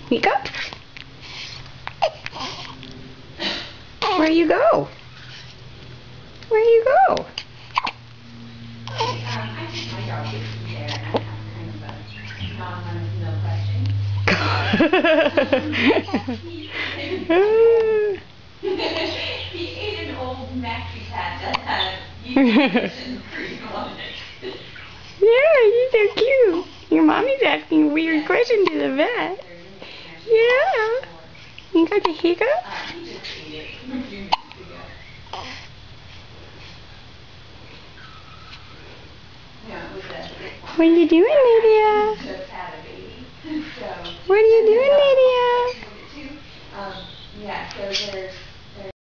Mika? Where you go? Where you go? I think my dog would be there, and I have kind of a non-run-of-the-mill question. He ate an old maxi pad that had nutrition free on it. Yeah, you're so cute. Your mommy's asking a weird question to the vet. Yeah. You got the hiccup? He just ate it a few minutes ago. Yeah, it was What are you doing, Lydia? just had a baby. So, What are you doing, Lydia? yeah, so there's